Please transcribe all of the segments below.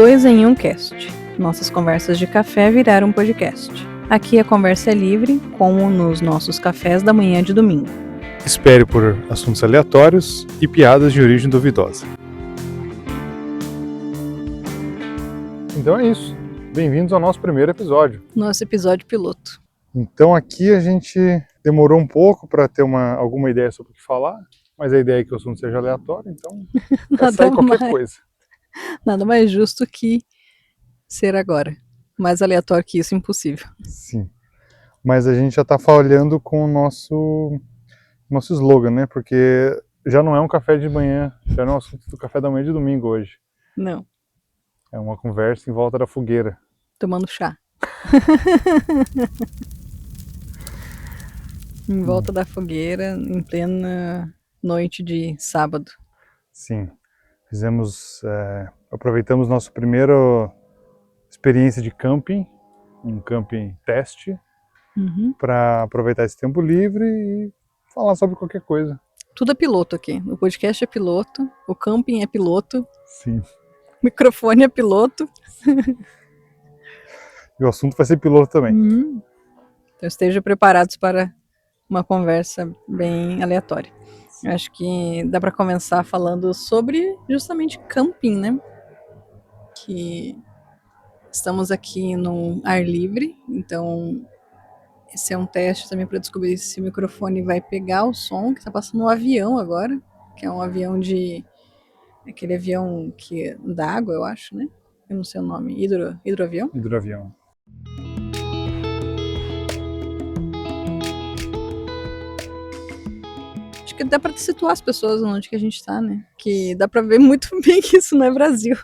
Dois em um cast. Nossas conversas de café viraram um podcast. Aqui a conversa é livre, como nos nossos cafés da manhã de domingo. Espere por assuntos aleatórios e piadas de origem duvidosa. Então é isso. Bem-vindos ao nosso primeiro episódio. Nosso episódio piloto. Então aqui a gente demorou um pouco para ter alguma ideia sobre o que falar, mas a ideia é que o assunto seja aleatório, então vai sair qualquer coisa. Nada mais justo que ser agora. Mais aleatório que isso, impossível. Sim. Mas a gente já está falhando com o nosso slogan, né? Porque já não é um café de manhã, já não é um assunto do café da manhã de domingo hoje. Não. É uma conversa em volta da fogueira. Tomando chá. Em volta da fogueira, em plena noite de sábado. Sim. Aproveitamos nossa primeira experiência de camping, um camping teste, para aproveitar esse tempo livre e falar sobre qualquer coisa. Tudo é piloto aqui. O podcast é piloto, o camping é piloto. Sim. O microfone é piloto. E o assunto vai ser piloto também. Então estejam preparados para uma conversa bem aleatória. Eu acho que dá para começar falando sobre justamente camping, né? Que estamos aqui num ar livre, então esse é um teste também para descobrir se o microfone vai pegar o som, que está passando um avião agora, que é um avião aquele avião que da água, eu acho, né? Eu não sei o nome, hidroavião? Hidroavião. Acho que dá para situar as pessoas onde que a gente tá, né? Que dá para ver muito bem que isso não é Brasil.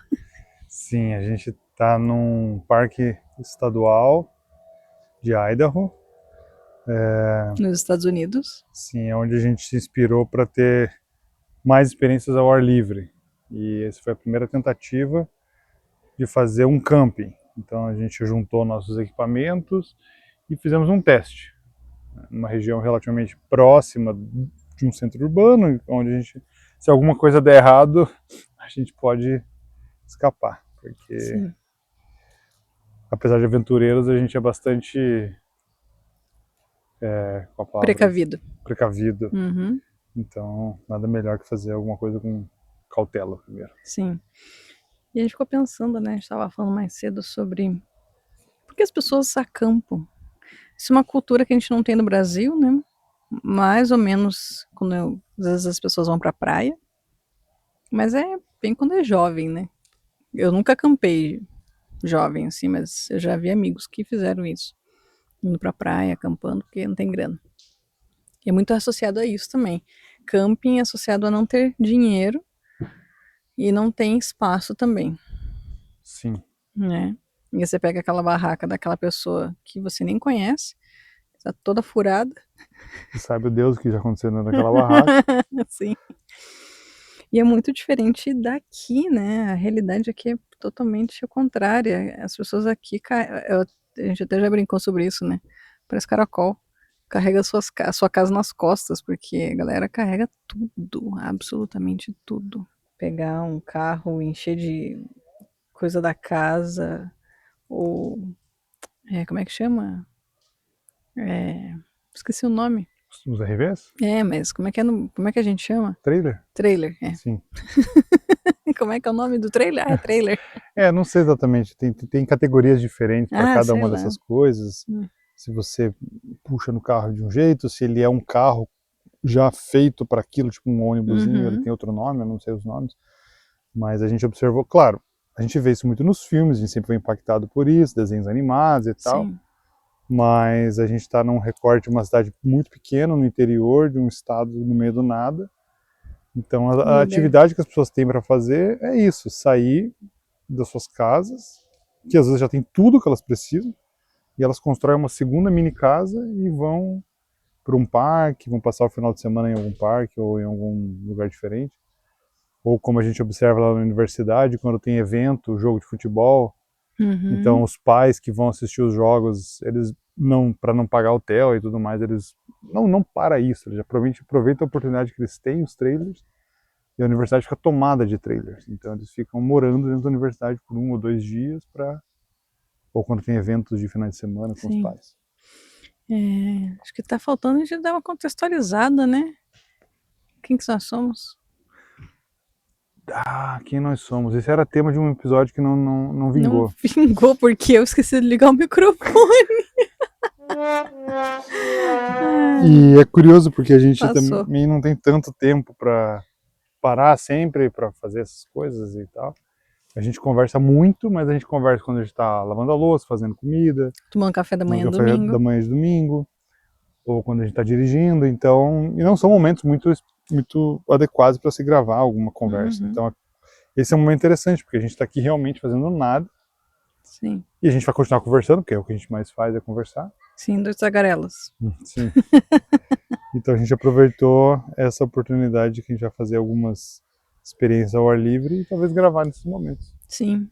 Sim, a gente está num parque estadual de Idaho. Nos Estados Unidos. Sim, é onde a gente se inspirou para ter mais experiências ao ar livre. E essa foi a primeira tentativa de fazer um camping. Então a gente juntou nossos equipamentos e fizemos um teste. Numa região relativamente próxima de um centro urbano, onde a gente, se alguma coisa der errado, a gente pode escapar. Porque, Sim. apesar de aventureiros, a gente é bastante... qual a palavra? Precavido. Uhum. Então, nada melhor que fazer alguma coisa com cautela primeiro. Sim. E a gente ficou pensando, né? A gente estava falando mais cedo sobre por que as pessoas acampam. Isso é uma cultura que a gente não tem no Brasil, né? Mais ou menos às vezes as pessoas vão pra praia. Mas é bem quando é jovem, né? Eu nunca acampei jovem, assim, mas eu já vi amigos que fizeram isso. Indo pra praia, acampando, porque não tem grana. E é muito associado a isso também. Camping é associado a não ter dinheiro e não tem espaço também, Sim. né? E você pega aquela barraca daquela pessoa que você nem conhece, tá toda furada. E sabe o Deus o que já aconteceu naquela barraca. Sim. E é muito diferente daqui, né? A realidade aqui é totalmente o contrária. As pessoas aqui, a gente até já brincou sobre isso, né? Parece caracol. Carrega a sua casa nas costas, porque a galera carrega tudo, absolutamente tudo. Pegar um carro, encher de coisa da casa, ou... como é que chama? Esqueci o nome. Os RVs? Mas como é que a gente chama? Trailer? Trailer, Sim. Como é que é o nome do trailer? É trailer. Não sei exatamente. Tem categorias diferentes para cada sei uma lá. dessas coisas. Se você puxa no carro de um jeito, se ele é um carro já feito para aquilo, tipo um ônibusinho, ele tem outro nome, eu não sei os nomes. Mas a gente observou, claro, a gente vê isso muito nos filmes, a gente sempre foi impactado por isso, desenhos animados e tal. Sim. Mas a gente está num recorte de uma cidade muito pequena, no interior de um estado no meio do nada. Então a atividade que as pessoas têm para fazer é isso, sair das suas casas, que às vezes já tem tudo que elas precisam, e elas constroem uma segunda mini casa e vão para um parque, vão passar o final de semana em algum parque ou em algum lugar diferente. Ou como a gente observa lá na universidade, quando tem evento, jogo de futebol, então os pais que vão assistir os jogos, eles não, para não pagar hotel e tudo mais, eles não para isso, eles já provavelmente aproveitam a oportunidade que eles têm, os trailers, e a universidade fica tomada de trailers. Então eles ficam morando dentro da universidade por 1 ou 2 dias, ou quando tem eventos de final de semana com os pais. Acho que tá faltando a gente dar uma contextualizada, né? Quem que nós somos? Quem nós somos? Esse era tema de um episódio que não vingou. Não vingou porque eu esqueci de ligar o microfone. E é curioso porque a gente também não tem tanto tempo para parar sempre para fazer essas coisas e tal. A gente conversa muito, mas a gente conversa quando a gente está lavando a louça, fazendo comida, tomando café da manhã de domingo, ou quando a gente está dirigindo. Então, e não são momentos muito adequados para se gravar alguma conversa. Então, esse é um momento interessante porque a gente está aqui realmente fazendo nada. Sim. E a gente vai continuar conversando, porque é o que a gente mais faz, é conversar. Sim, 2 tagarelas. Sim. Então a gente aproveitou essa oportunidade que a gente vai fazer algumas experiências ao ar livre e talvez gravar nesses momentos. Sim.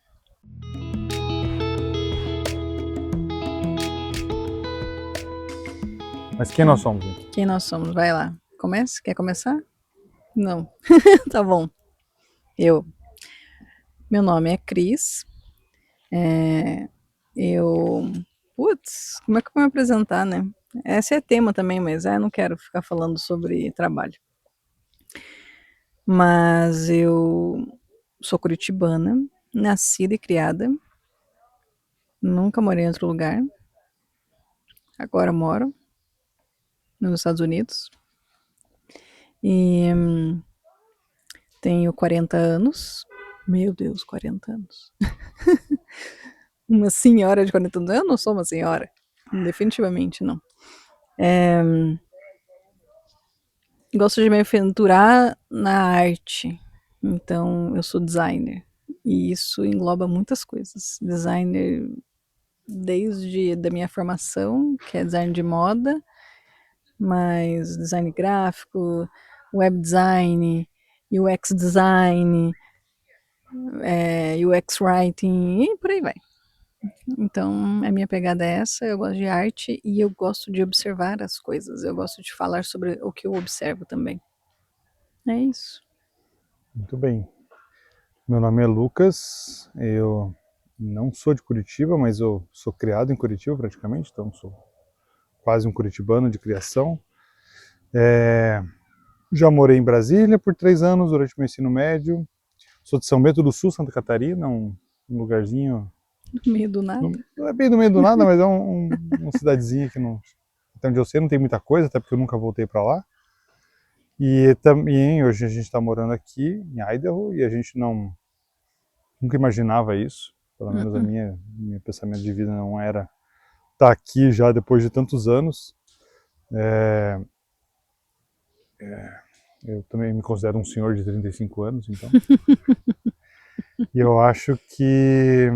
Mas quem nós somos? Gente? Quem nós somos? Vai lá. Começa? Quer começar? Não. Tá bom. Meu nome é Cris. Como é que eu vou me apresentar, né? Esse é tema também, mas eu não quero ficar falando sobre trabalho. Mas eu sou curitibana, nascida e criada. Nunca morei em outro lugar. Agora moro nos Estados Unidos. E tenho 40 anos. Meu Deus, 40 anos. Uma senhora de 40 anos. Eu não sou uma senhora. Definitivamente não. Gosto de me aventurar na arte. Então, eu sou designer. E isso engloba muitas coisas. Designer desde da minha formação, que é design de moda, mas design gráfico, web design, UX design, UX writing e por aí vai. Então, a minha pegada é essa, eu gosto de arte e eu gosto de observar as coisas, eu gosto de falar sobre o que eu observo também. É isso. Muito bem. Meu nome é Lucas, eu não sou de Curitiba, mas eu sou criado em Curitiba praticamente, então sou quase um curitibano de criação. Já morei em Brasília por 3 anos durante o meu ensino médio. Sou de São Bento do Sul, Santa Catarina, um lugarzinho... No meio do nada? Não é bem no meio do nada, mas é uma cidadezinha que não... Até onde eu sei não tem muita coisa, até porque eu nunca voltei para lá. E também hoje a gente está morando aqui em Idaho e a gente nunca imaginava isso. Pelo menos meu pensamento de vida não era estar aqui já depois de tantos anos. Eu também me considero um senhor de 35 anos, então. E eu acho que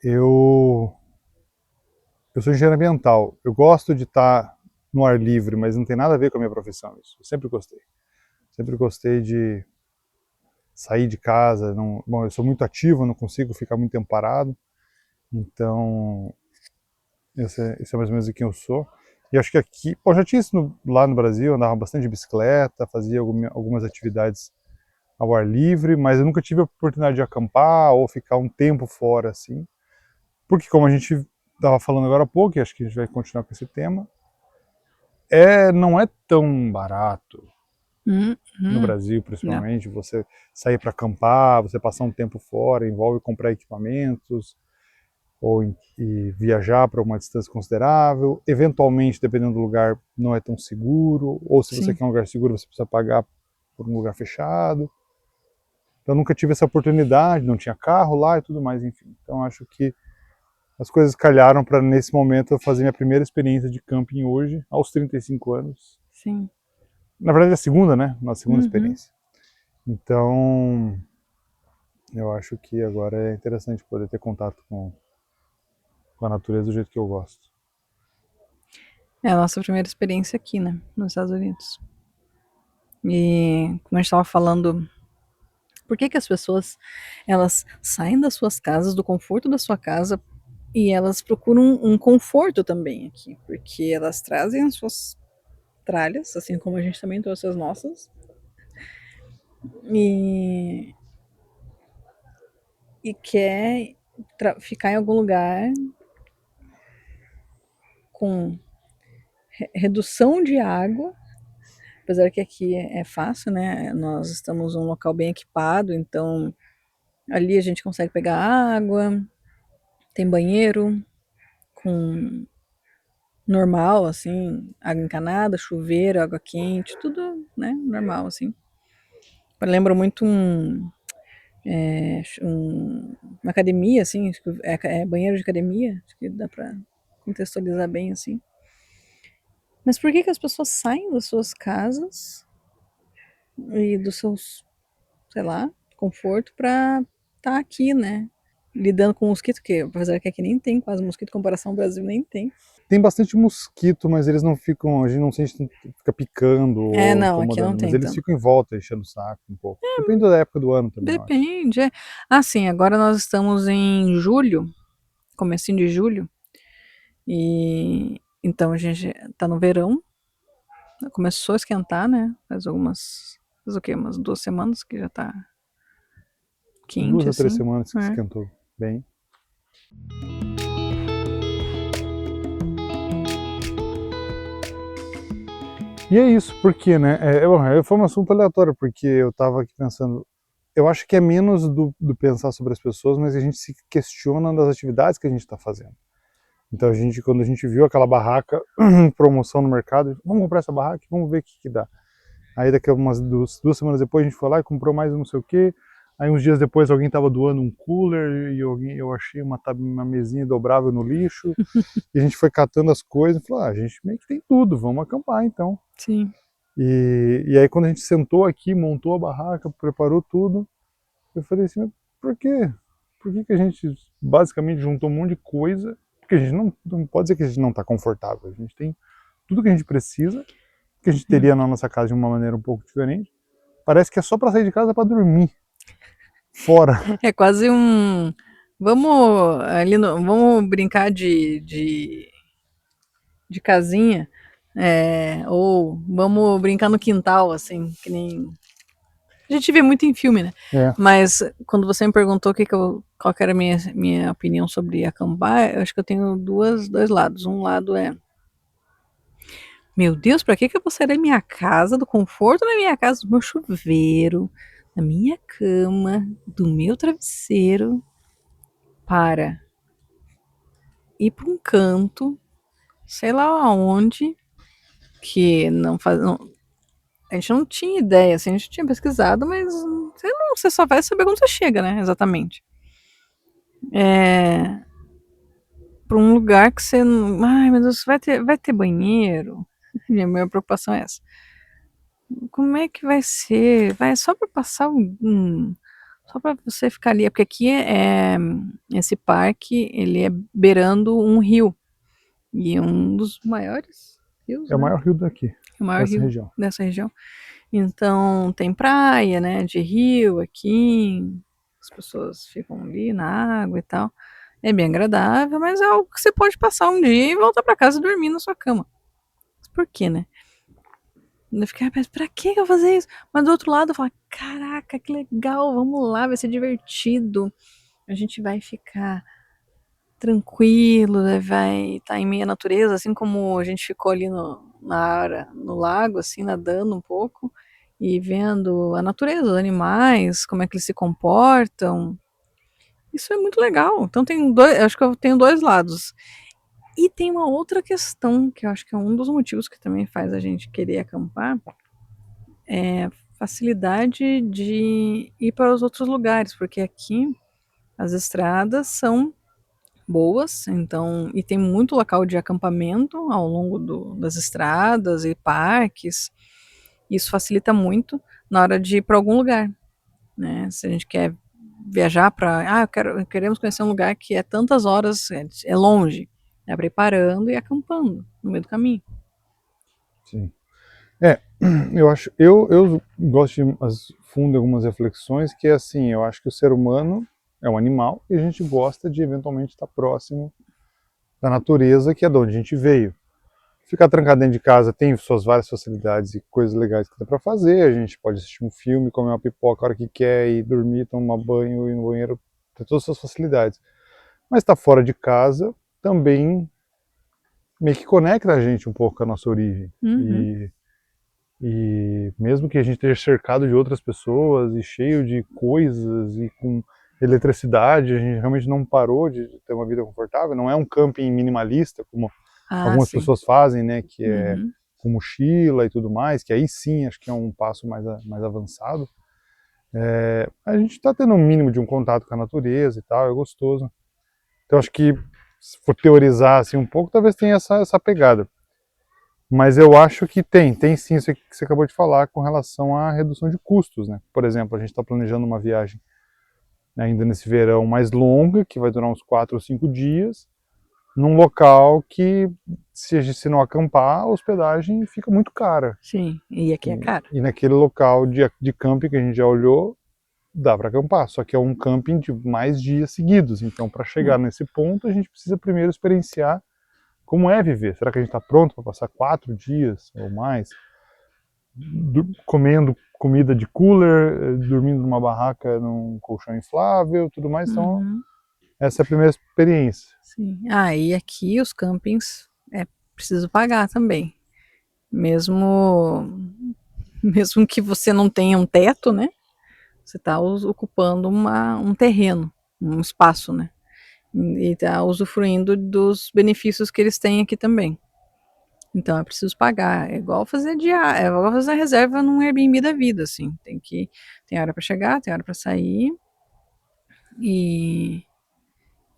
eu sou engenheiro ambiental. Eu gosto de estar no ar livre, mas não tem nada a ver com a minha profissão isso. Eu sempre gostei. Sempre gostei de sair de casa. Bom, eu sou muito ativo, não consigo ficar muito tempo parado. Então, esse é mais ou menos quem eu sou. E acho que aqui, já tinha isso lá no Brasil, eu andava bastante de bicicleta, fazia algumas atividades ao ar livre, mas eu nunca tive a oportunidade de acampar ou ficar um tempo fora assim. Porque como a gente estava falando agora há pouco, e acho que a gente vai continuar com esse tema, não é tão barato no Brasil, principalmente, você sair para acampar, você passar um tempo fora, envolve comprar equipamentos, e viajar para uma distância considerável. Eventualmente, dependendo do lugar, não é tão seguro, ou se você quer um lugar seguro, você precisa pagar por um lugar fechado. Então, eu nunca tive essa oportunidade, não tinha carro lá e tudo mais, enfim. Então, acho que as coisas calharam para, nesse momento, eu fazer minha primeira experiência de camping hoje, aos 35 anos. Sim. Na verdade, a segunda, né? Nossa segunda experiência. Então, eu acho que agora é interessante poder ter contato com a natureza do jeito que eu gosto. É a nossa primeira experiência aqui, né? Nos Estados Unidos. E como a gente estava falando, por que as pessoas, elas saem das suas casas, do conforto da sua casa, e elas procuram um conforto também aqui, porque elas trazem as suas tralhas, assim como a gente também trouxe as nossas, e, e quer ficar em algum lugar com redução de água, apesar que aqui é fácil, né? Nós estamos num local bem equipado, então ali a gente consegue pegar água, tem banheiro com normal, assim, água encanada, chuveiro, água quente, tudo, né, normal, assim. Lembra muito uma academia, assim, é banheiro de academia, acho que dá pra contextualizar bem, assim. Mas por que que as pessoas saem das suas casas e dos seus, sei lá, conforto pra estar aqui, né? Lidando com mosquito, que apesar que aqui nem tem quase mosquito, em comparação ao Brasil nem tem. Tem bastante mosquito, mas eles não ficam, a gente não sente, fica picando É, ou não, aqui não incomodando, mas tem, eles então. ficam em volta, enchendo o saco um pouco. Depende da época do ano também, eu acho. Depende. É. Ah, sim, agora nós estamos em julho, comecinho de julho, e então a gente tá no verão, começou a esquentar, né? Faz o quê? Umas 2 semanas que já tá quente, 2 a 3 assim. semanas que É. esquentou bem. E é isso, porque, né? Foi um assunto aleatório, porque eu tava aqui pensando. Eu acho que é menos do pensar sobre as pessoas, mas a gente se questiona das atividades que a gente está fazendo. Então, quando a gente viu aquela barraca em promoção no mercado, vamos comprar essa barraca, vamos ver o que dá. Aí daqui a umas 2 semanas depois a gente foi lá e comprou mais não sei o quê. Aí uns dias depois alguém estava doando um cooler e eu achei uma mesinha dobrável no lixo. E a gente foi catando as coisas e falou, a gente meio que tem tudo, vamos acampar então. Sim. E aí quando a gente sentou aqui, montou a barraca, preparou tudo, eu falei assim, mas por quê? Por que a gente basicamente juntou um monte de coisa? Porque a gente não pode dizer que a gente não está confortável. A gente tem tudo que a gente precisa, que a gente teria na nossa casa de uma maneira um pouco diferente. Parece que é só para sair de casa para dormir. Fora. É quase um. Vamos brincar de casinha. Ou vamos brincar no quintal, assim, que nem. A gente vê muito em filme, né? É. Mas quando você me perguntou qual que era a minha opinião sobre acampar, eu acho que eu tenho dois lados. Um lado é, meu Deus, pra que eu vou sair da minha casa, do conforto da minha casa, do meu chuveiro, da minha cama, do meu travesseiro, para ir para um canto, sei lá aonde, que não faz. A gente não tinha ideia, assim, a gente tinha pesquisado, mas você só vai saber quando você chega, né? Exatamente. É, para um lugar que você não. Ai, meu Deus, vai ter banheiro? Minha preocupação é essa. Como é que vai ser? Vai só para passar só para você ficar ali, porque aqui esse parque, ele é beirando um rio e é um dos maiores rios, É o né? maior rio daqui, É o maior dessa rio região. dessa região. Então tem praia, né, de rio aqui, as pessoas ficam ali na água e tal. É bem agradável, mas é algo que você pode passar um dia e voltar para casa e dormir na sua cama. Mas por quê, né? Eu fiquei, mas pra que eu vou fazer isso? Mas do outro lado eu falo, caraca, que legal, vamos lá, vai ser divertido. A gente vai ficar tranquilo, né, vai estar em meio à natureza, assim como a gente ficou ali no lago, assim, nadando um pouco e vendo a natureza, os animais, como é que eles se comportam. Isso é muito legal. Então acho que eu tenho dois lados. E tem uma outra questão que eu acho que é um dos motivos que também faz a gente querer acampar, é facilidade de ir para os outros lugares, porque aqui as estradas são boas, então, e tem muito local de acampamento ao longo das estradas e parques. Isso facilita muito na hora de ir para algum lugar, né? Se a gente quer viajar para, queremos conhecer um lugar que é tantas horas, é longe, é preparando e acampando no meio do caminho. Sim. Eu gosto de fundo algumas reflexões que é assim, eu acho que o ser humano é um animal e a gente gosta de eventualmente estar próximo da natureza, que é de onde a gente veio. Ficar trancado dentro de casa tem suas várias facilidades e coisas legais que dá para fazer. A gente pode assistir um filme, comer uma pipoca a hora que quer, ir dormir, tomar banho, ir no banheiro, ter todas essas facilidades. Mas estar fora de casa também meio que conecta a gente um pouco com a nossa origem. E mesmo que a gente esteja cercado de outras pessoas e cheio de coisas e com eletricidade, a gente realmente não parou de ter uma vida confortável. Não é um camping minimalista, como algumas pessoas fazem, né, que é com mochila e tudo mais, que aí sim acho que é um passo mais avançado. A gente está tendo um mínimo de um contato com a natureza e tal, é gostoso. Então acho que, se for teorizar assim um pouco, talvez tenha essa pegada. Mas eu acho que tem sim isso que você acabou de falar com relação à redução de custos, né? Por exemplo, a gente está planejando uma viagem ainda nesse verão mais longa, que vai durar uns 4 ou 5 dias, num local que, se não acampar, a hospedagem fica muito cara. Sim, e aqui é caro. E naquele local de camping que a gente já olhou, dá para acampar, só que é um camping de mais dias seguidos. Então, para chegar nesse ponto, a gente precisa primeiro experienciar como é viver. Será que a gente está pronto para passar 4 dias ou mais comendo comida de cooler, dormindo numa barraca, num colchão inflável, tudo mais? Então, essa é a primeira experiência. Sim. E aqui os campings é preciso pagar também. Mesmo que você não tenha um teto, né? Você está ocupando um terreno, um espaço, né? E está usufruindo dos benefícios que eles têm aqui também. Então é preciso pagar. É igual fazer é igual fazer reserva num Airbnb da vida, assim. Tem hora para chegar, tem hora para sair. E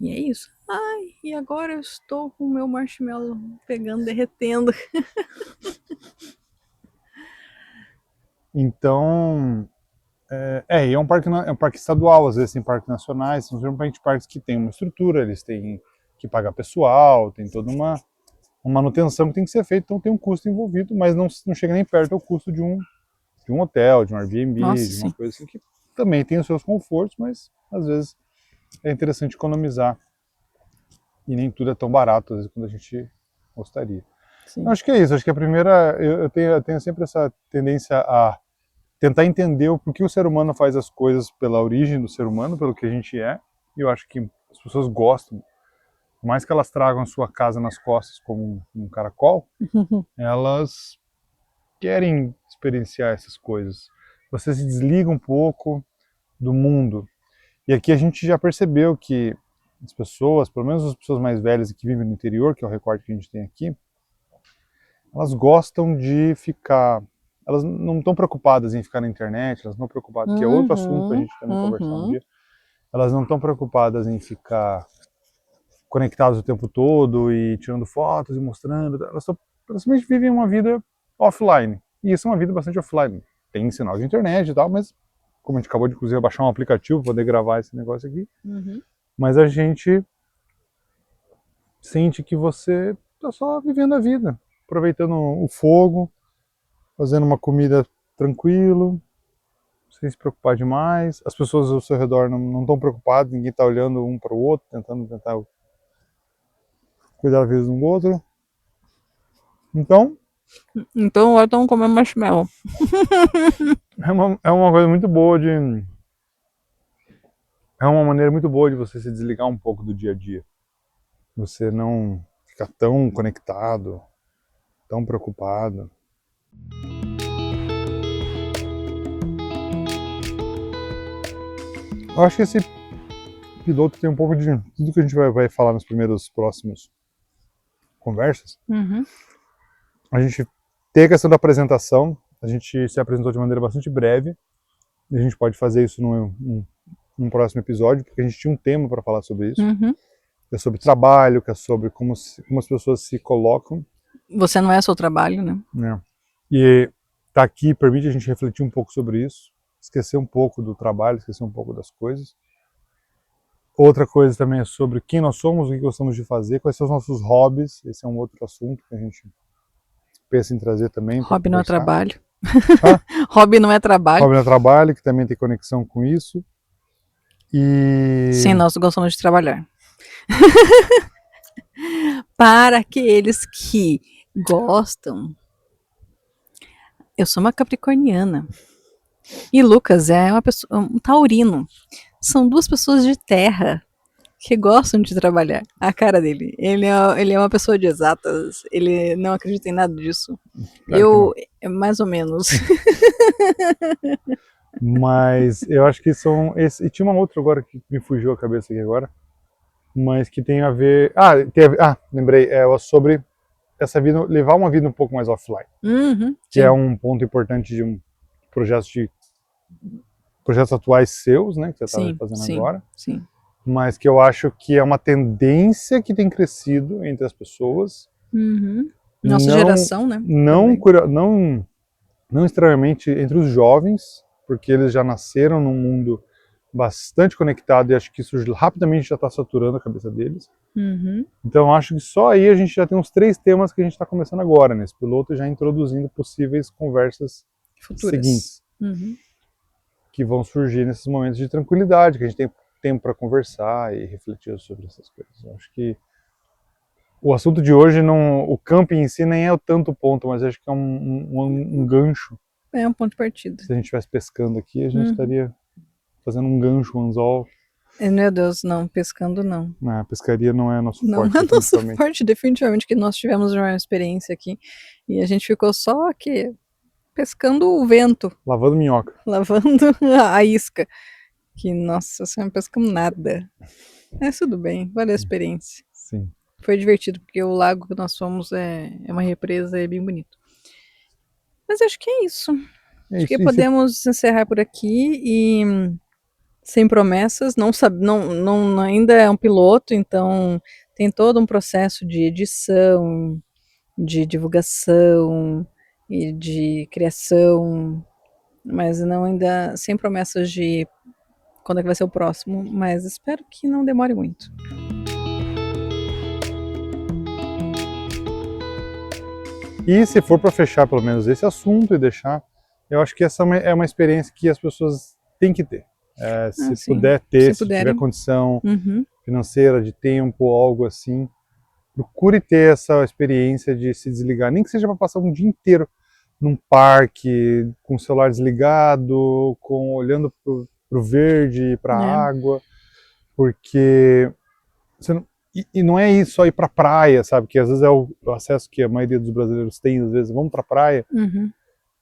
é isso. E agora eu estou com o meu marshmallow pegando, derretendo. Então, e é um parque estadual, às vezes tem parques nacionais, são geralmente parques que têm uma estrutura, eles têm que pagar pessoal, tem toda uma manutenção que tem que ser feita, então tem um custo envolvido, mas não chega nem perto ao custo de um hotel, de um Airbnb, de uma coisa assim, que também tem os seus confortos, mas às vezes é interessante economizar. E nem tudo é tão barato, às vezes, quanto a gente gostaria. Então, acho que é isso. Acho que a primeira, eu tenho sempre essa tendência a tentar entender o porquê o ser humano faz as coisas pela origem do ser humano, pelo que a gente é. E eu acho que as pessoas gostam, por mais que elas tragam a sua casa nas costas como um caracol, elas querem experienciar essas coisas. Você se desliga um pouco do mundo. E aqui a gente já percebeu que as pessoas, pelo menos as pessoas mais velhas e que vivem no interior, que é o recorte que a gente tem aqui, elas gostam de ficar, elas não estão preocupadas em ficar na internet, elas não estão preocupadas, que é outro assunto para a gente também conversar um dia, elas não estão preocupadas em ficar conectadas o tempo todo e tirando fotos e mostrando, elas simplesmente vivem uma vida offline, e isso é uma vida bastante offline, tem sinal de internet e tal, mas como a gente acabou de, inclusive, baixar um aplicativo para poder gravar esse negócio aqui, mas a gente sente que você está só vivendo a vida, aproveitando o fogo, fazendo uma comida tranquilo, sem se preocupar demais. As pessoas ao seu redor não estão preocupadas, ninguém está olhando um para o outro, tentando cuidar da vida um do outro. Então agora estamos comendo marshmallow. É uma coisa muito boa é uma maneira muito boa de você se desligar um pouco do dia a dia. Você não ficar tão conectado, tão preocupado. Eu acho que esse piloto tem um pouco de tudo que a gente vai falar nos próximos conversas. A gente tem a questão da apresentação, a gente se apresentou de maneira bastante breve, e a gente pode fazer isso num próximo episódio, porque a gente tinha um tema para falar sobre isso. Que é sobre trabalho, que é sobre como as pessoas se colocam. Você não é seu trabalho, né? E tá aqui permite a gente refletir um pouco sobre isso, esquecer um pouco do trabalho, esquecer um pouco das coisas. Outra coisa também é sobre quem nós somos, o que gostamos de fazer, quais são os nossos hobbies. Esse é um outro assunto que a gente pensa em trazer também. Hobby não é trabalho. Hobby não é trabalho. Hobby não é trabalho, que também tem conexão com isso. Sim, nós gostamos de trabalhar. Para aqueles que Gostam. Eu sou uma capricorniana. E Lucas é um taurino. São duas pessoas de terra que gostam de trabalhar. A cara dele. Ele é uma pessoa de exatas. Ele não acredita em nada disso. Claro mais ou menos. Mas eu acho que são... E tinha uma outra agora que me fugiu a cabeça aqui agora. Mas que tem a ver... lembrei. É sobre essa vida, levar uma vida um pouco mais offline. Uhum, que é um ponto importante de projetos atuais seus, né, que você está fazendo agora. Sim. Mas que eu acho que é uma tendência que tem crescido entre as pessoas. Uhum. Nossa geração, né? Não extremamente entre os jovens, porque eles já nasceram num mundo bastante conectado e acho que isso rapidamente já está saturando a cabeça deles. Uhum. Então acho que só aí a gente já tem uns 3 temas que a gente está começando agora nesse piloto, já introduzindo possíveis conversas futuras seguintes. Uhum. Que vão surgir nesses momentos de tranquilidade, que a gente tem tempo para conversar e refletir sobre essas coisas. Eu acho que o assunto de hoje, o camping em si nem é tanto ponto, mas acho que é um gancho. É um ponto de partida. Se a gente estivesse pescando aqui, a gente estaria fazendo um gancho, um anzol. Meu Deus, não, pescando não. A pescaria não é nosso forte. Não é nosso forte, definitivamente, que nós tivemos uma experiência aqui e a gente ficou só aqui pescando o vento. Lavando minhoca. Lavando a isca. Que, nossa, você não pescamos nada. Mas tudo bem, valeu a experiência. Sim. Foi divertido, porque o lago que nós fomos é uma represa, é bem bonito. Mas acho que é isso. Acho que podemos encerrar por aqui e sem promessas, ainda é um piloto, então tem todo um processo de edição, de divulgação e de criação, mas não ainda sem promessas de quando é que vai ser o próximo, mas espero que não demore muito. E se for para fechar pelo menos esse assunto e deixar, eu acho que essa é uma experiência que as pessoas têm que ter. Se puder ter, se tiver condição financeira, de tempo, algo assim, procure ter essa experiência de se desligar, nem que seja para passar um dia inteiro num parque, com o celular desligado, olhando pro verde, para a água, porque não é isso só ir para praia, sabe? Que às vezes é o acesso que a maioria dos brasileiros tem, às vezes vamos para praia,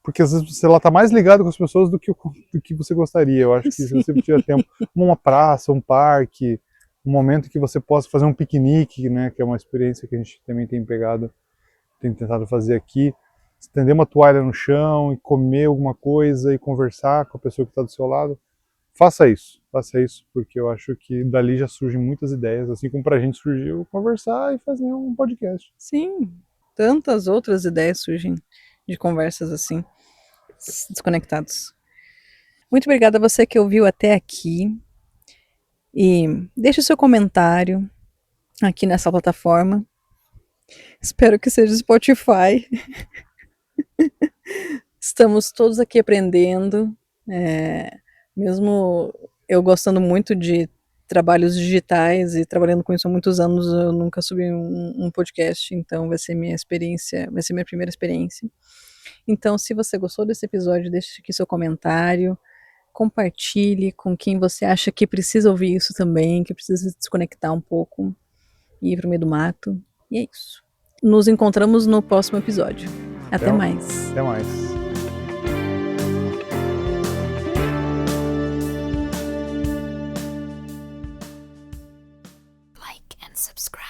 porque às vezes você lá tá mais ligado com as pessoas do que você gostaria. Eu acho que se você tiver tempo, uma praça, um parque, um momento que você possa fazer um piquenique, né? Que é uma experiência que a gente também tem tentado fazer aqui, estender uma toalha no chão e comer alguma coisa e conversar com a pessoa que está do seu lado. Faça isso, porque eu acho que dali já surgem muitas ideias, assim como pra gente surgiu conversar e fazer um podcast. Sim, tantas outras ideias surgem de conversas assim, desconectados. Muito obrigada a você que ouviu até aqui e deixe o seu comentário aqui nessa plataforma. Espero que seja Spotify. Estamos todos aqui aprendendo, mesmo eu gostando muito de trabalhos digitais e trabalhando com isso há muitos anos, eu nunca subi um podcast, então vai ser minha primeira experiência. Então, se você gostou desse episódio, deixe aqui seu comentário, compartilhe com quem você acha que precisa ouvir isso também, que precisa se desconectar um pouco e ir pro meio do mato. E é isso. Nos encontramos no próximo episódio. Até mais. Até mais. Like and subscribe.